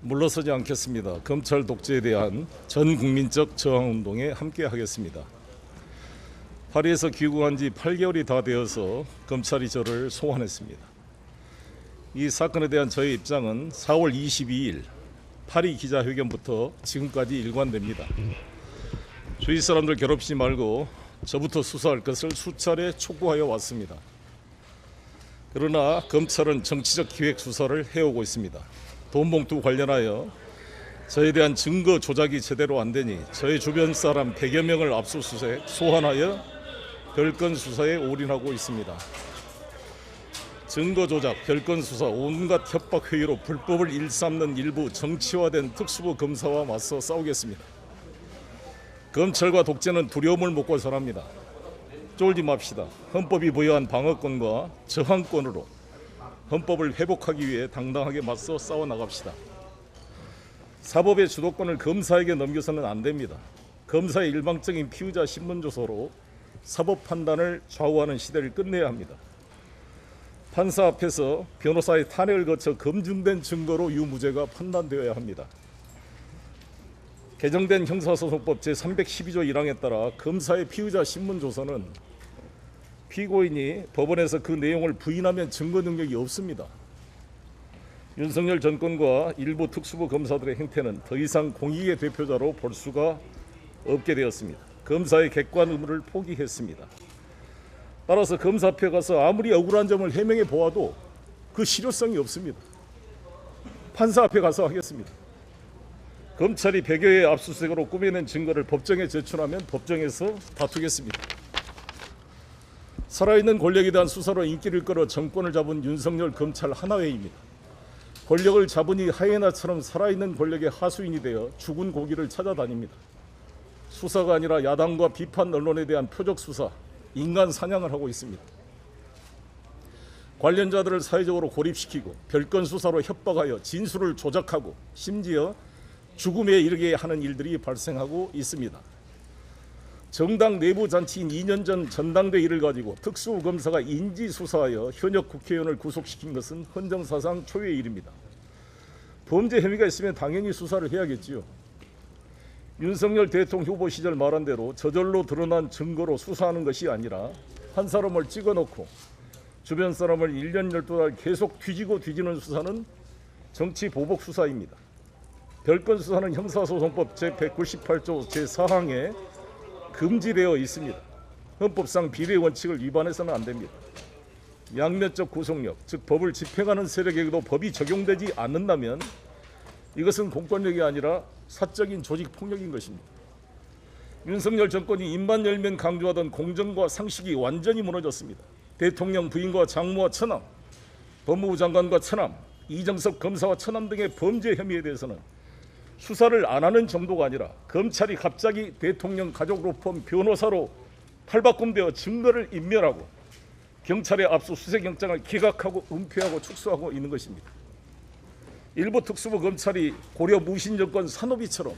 물러서지 않겠습니다. 검찰 독재에 대한 전 국민적 저항운동에 함께하겠습니다. 파리에서 귀국한 지 8개월이 다 되어서 검찰이 저를 소환했습니다. 이 사건에 대한 저의 입장은 4월 22일 파리 기자회견부터 지금까지 일관됩니다. 주위 사람들 괴롭히지 말고 저부터 수사할 것을 수차례 촉구하여 왔습니다. 그러나 검찰은 정치적 기획 수사를 해오고 있습니다. 돈봉투 관련하여 저에 대한 증거 조작이 제대로 안 되니 저의 주변 사람 100여 명을 압수수색, 소환하여 별건 수사에 올인하고 있습니다. 증거 조작, 별건 수사, 온갖 협박 회의로 불법을 일삼는 일부 정치화된 특수부 검사와 맞서 싸우겠습니다. 검찰과 독재는 두려움을 먹고 살합니다. 쫄지 맙시다. 헌법이 부여한 방어권과 저항권으로 헌법을 회복하기 위해 당당하게 맞서 싸워나갑시다. 사법의 주도권을 검사에게 넘겨서는 안 됩니다. 검사의 일방적인 피의자 신문조서로 사법 판단을 좌우하는 시대를 끝내야 합니다. 판사 앞에서 변호사의 탄핵을 거쳐 검증된 증거로 유무죄가 판단되어야 합니다. 개정된 형사소송법 제312조 1항에 따라 검사의 피의자 신문조서는 피고인이 법원에서 그 내용을 부인하면 증거 능력이 없습니다. 윤석열 정권과 일부 특수부 검사들의 행태는 더 이상 공익의 대표자로 볼 수가 없게 되었습니다. 검사의 객관 의무를 포기했습니다. 따라서 검사 앞에 가서 아무리 억울한 점을 해명해 보아도 그 실효성이 없습니다. 판사 앞에 가서 하겠습니다. 검찰이 100여의 압수수색으로 꾸며낸 증거를 법정에 제출하면 법정에서 다투겠습니다. 살아있는 권력에 대한 수사로 인기를 끌어 정권을 잡은 윤석열 검찰 하나회입니다. 권력을 잡으니 하이에나처럼 살아있는 권력의 하수인이 되어 죽은 고기를 찾아다닙니다. 수사가 아니라 야당과 비판 언론에 대한 표적 수사, 인간 사냥을 하고 있습니다. 관련자들을 사회적으로 고립시키고 별건 수사로 협박하여 진술을 조작하고 심지어 죽음에 이르게 하는 일들이 발생하고 있습니다. 정당 내부 잔치인 2년 전 전당대회를 가지고 특수검사가 인지수사하여 현역 국회의원을 구속시킨 것은 헌정사상 초유의 일입니다. 범죄 혐의가 있으면 당연히 수사를 해야겠지요. 윤석열 대통령 후보 시절 말한 대로 저절로 드러난 증거로 수사하는 것이 아니라 한 사람을 찍어놓고 주변 사람을 1년 12달 계속 뒤지는 수사는 정치 보복 수사입니다. 별건 수사는 형사소송법 제198조 제4항에 금지되어 있습니다. 헌법상 비례 원칙을 위반해서는 안 됩니다. 양면적 구속력, 즉 법을 집행하는 세력에게도 법이 적용되지 않는다면 이것은 공권력이 아니라 사적인 조직 폭력인 것입니다. 윤석열 정권이 입만 열면 강조하던 공정과 상식이 완전히 무너졌습니다. 대통령 부인과 장모와 처남, 법무부 장관과 처남, 이정석 검사와 처남 등의 범죄 혐의에 대해서는 수사를 안 하는 정도가 아니라 검찰이 갑자기 대통령 가족으로 포함 변호사로 탈바꿈되어 증거를 인멸하고 경찰의 압수수색영장을 기각하고 은폐하고 축소하고 있는 것입니다. 일부 특수부 검찰이 고려 무신정권 산호비처럼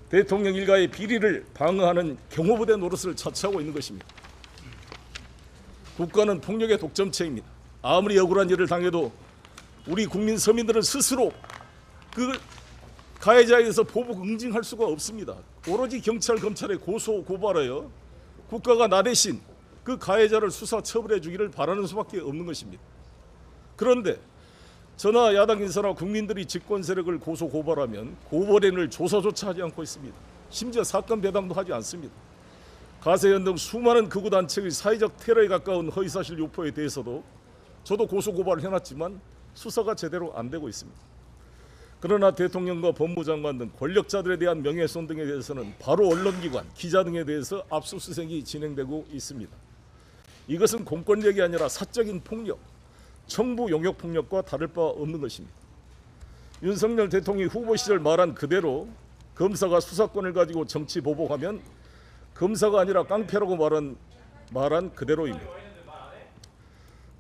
대통령 일가의 비리를 방어하는 경호부대 노릇을 자처하고 있는 것입니다. 국가는 폭력의 독점체입니다. 아무리 억울한 일을 당해도 우리 국민 서민들은 스스로 그 가해자에 대해서 보복 응징할 수가 없습니다. 오로지 경찰, 검찰에 고소, 고발하여 국가가 나 대신 그 가해자를 수사 처벌해 주기를 바라는 수밖에 없는 것입니다. 그런데 저나 야당 인사나 국민들이 집권 세력을 고소, 고발하면 고발인을 조사조차 하지 않고 있습니다. 심지어 사건 배당도 하지 않습니다. 가세현 등 수많은 극우 단체의 사회적 테러에 가까운 허위사실 유포에 대해서도 저도 고소, 고발을 해놨지만 수사가 제대로 안 되고 있습니다. 그러나 대통령과 법무장관 등 권력자들에 대한 명예훼손 등에 대해서는 바로 언론기관, 기자 등에 대해서 압수수색이 진행되고 있습니다. 이것은 공권력이 아니라 사적인 폭력, 청부 용역폭력과 다를 바 없는 것입니다. 윤석열 대통령이 후보 시절 말한 그대로 검사가 수사권을 가지고 정치 보복하면 검사가 아니라 깡패라고 말한 그대로입니다.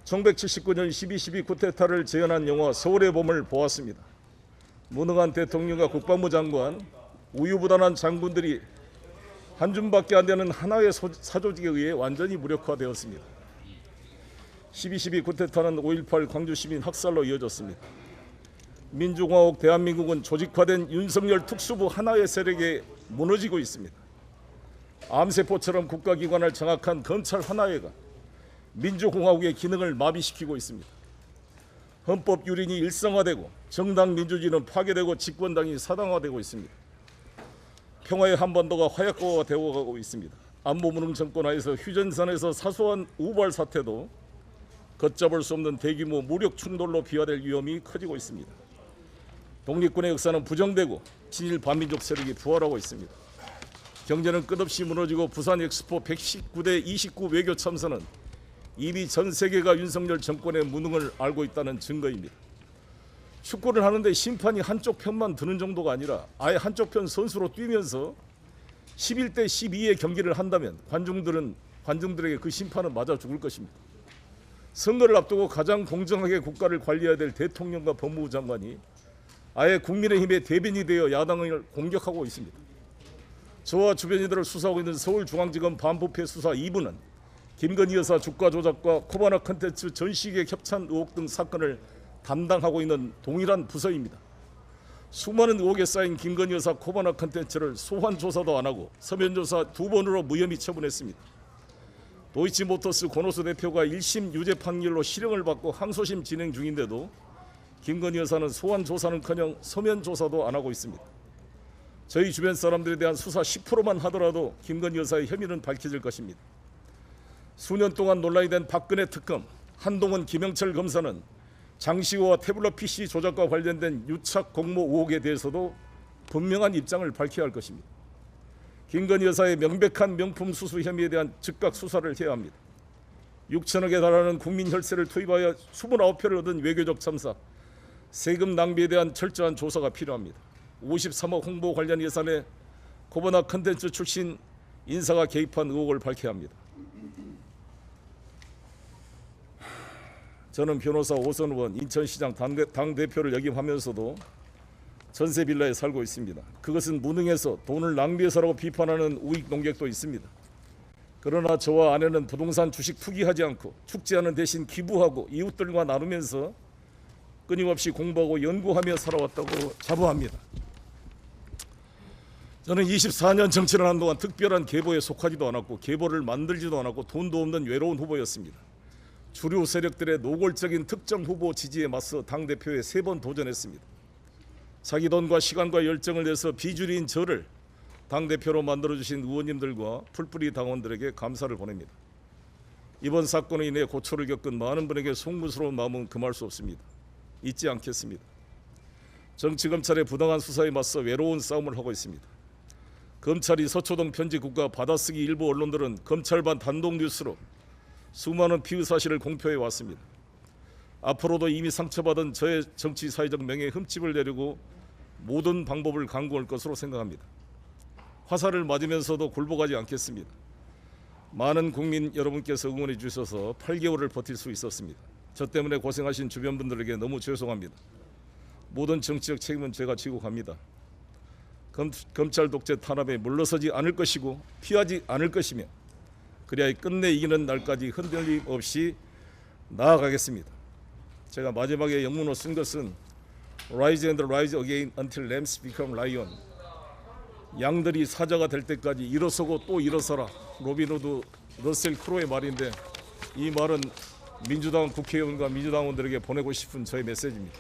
1979년 12.12 쿠데타를 재현한 영화 서울의 봄을 보았습니다. 무능한 대통령과 국방부 장관, 우유부단한 장군들이 한 줌밖에 안 되는 하나의 사조직에 의해 완전히 무력화되었습니다. 12.12 쿠데타는 5.18 광주시민 학살로 이어졌습니다. 민주공화국 대한민국은 조직화된 윤석열 특수부 하나의 세력에 무너지고 있습니다. 암세포처럼 국가기관을 장악한 검찰 하나회가 민주공화국의 기능을 마비시키고 있습니다. 헌법 유린이 일상화되고 정당 민주주의는 파괴되고 집권당이 사당화되고 있습니다. 평화의 한반도가 화약고가 되어가고 있습니다. 안보무능 정권 하에서 휴전선에서 사소한 우발 사태도 걷잡을 수 없는 대규모 무력 충돌로 비화될 위험이 커지고 있습니다. 독립군의 역사는 부정되고 친일 반민족 세력이 부활하고 있습니다. 경제는 끝없이 무너지고 부산 엑스포 119대 29 외교 참사는 이미 전 세계가 윤석열 정권의 무능을 알고 있다는 증거입니다. 축구를 하는데 심판이 한쪽 편만 드는 정도가 아니라 아예 한쪽 편 선수로 뛰면서 11대 12의 경기를 한다면 관중들에게 그 심판은 맞아 죽을 것입니다. 선거를 앞두고 가장 공정하게 국가를 관리해야 될 대통령과 법무부 장관이 아예 국민의힘의 대변인이 되어 야당을 공격하고 있습니다. 저와 주변인들을 수사하고 있는 서울중앙지검 반부패 수사 2부는 김건희 여사 주가 조작과 코바나 컨텐츠 전시기획 협찬 의혹 등 사건을 담당하고 있는 동일한 부서입니다. 수많은 의혹에 쌓인 김건희 여사 코바나 컨텐츠를 소환 조사도 안 하고 서면 조사 2번으로 무혐의 처분했습니다. 도이치모터스 권오수 대표가 1심 유죄 판결로 실형을 받고 항소심 진행 중인데도 김건희 여사는 소환 조사는커녕 서면 조사도 안 하고 있습니다. 저희 주변 사람들에 대한 수사 10%만 하더라도 김건희 여사의 혐의는 밝혀질 것입니다. 수년 동안 논란이 된 박근혜 특검, 한동훈, 김영철 검사는 장시호와 태블릿 PC 조작과 관련된 유착 공모 의혹에 대해서도 분명한 입장을 밝혀야 할 것입니다. 김건희 여사의 명백한 명품 수수 혐의에 대한 즉각 수사를 해야 합니다. 6천억에 달하는 국민 혈세를 투입하여 29표를 얻은 외교적 참사, 세금 낭비에 대한 철저한 조사가 필요합니다. 53억 홍보 관련 예산에 코바나 컨텐츠 출신 인사가 개입한 의혹을 밝혀야 합니다. 저는 변호사 오선 의원, 인천시장 당대표를 역임하면서도 전세 빌라에 살고 있습니다. 그것은 무능해서 돈을 낭비해서라고 비판하는 우익 농객도 있습니다. 그러나 저와 아내는 부동산 주식 투기하지 않고 축제하는 대신 기부하고 이웃들과 나누면서 끊임없이 공부하고 연구하며 살아왔다고 자부합니다. 저는 24년 정치를 하는 동안 특별한 계보에 속하지도 않았고 계보를 만들지도 않았고 돈도 없는 외로운 후보였습니다. 주류 세력들의 노골적인 특정 후보 지지에 맞서 당대표에 3번 도전했습니다. 자기 돈과 시간과 열정을 내서 비주류인 저를 당대표로 만들어주신 의원님들과 풀뿌리 당원들에게 감사를 보냅니다. 이번 사건으로 인해 고초를 겪은 많은 분에게 송구스러운 마음은 금할 수 없습니다. 잊지 않겠습니다. 정치검찰의 부당한 수사에 맞서 외로운 싸움을 하고 있습니다. 검찰이 서초동 편집국과 받아쓰기 일부 언론들은 검찰반 단독 뉴스로 수많은 피의 사실을 공표해 왔습니다. 앞으로도 이미 상처받은 저의 정치 사회적 명예에 흠집을 내리고 모든 방법을 강구할 것으로 생각합니다. 화살을 맞으면서도 굴복하지 않겠습니다. 많은 국민 여러분께서 응원해 주셔서 8개월을 버틸 수 있었습니다. 저 때문에 고생하신 주변 분들에게 너무 죄송합니다. 모든 정치적 책임은 제가 지고 갑니다. 검찰 독재 탄압에 물러서지 않을 것이고 피하지 않을 것이며 그래야 끝내 이기는 날까지 흔들림 없이 나아가겠습니다. 제가 마지막에 영문으로 쓴 것은 Rise and rise again until lambs become lion. 양들이 사자가 될 때까지 일어서고 또 일어서라. 로빈 후드 러셀 크로의 말인데 이 말은 민주당 국회의원과 민주당원들에게 보내고 싶은 저의 메시지입니다.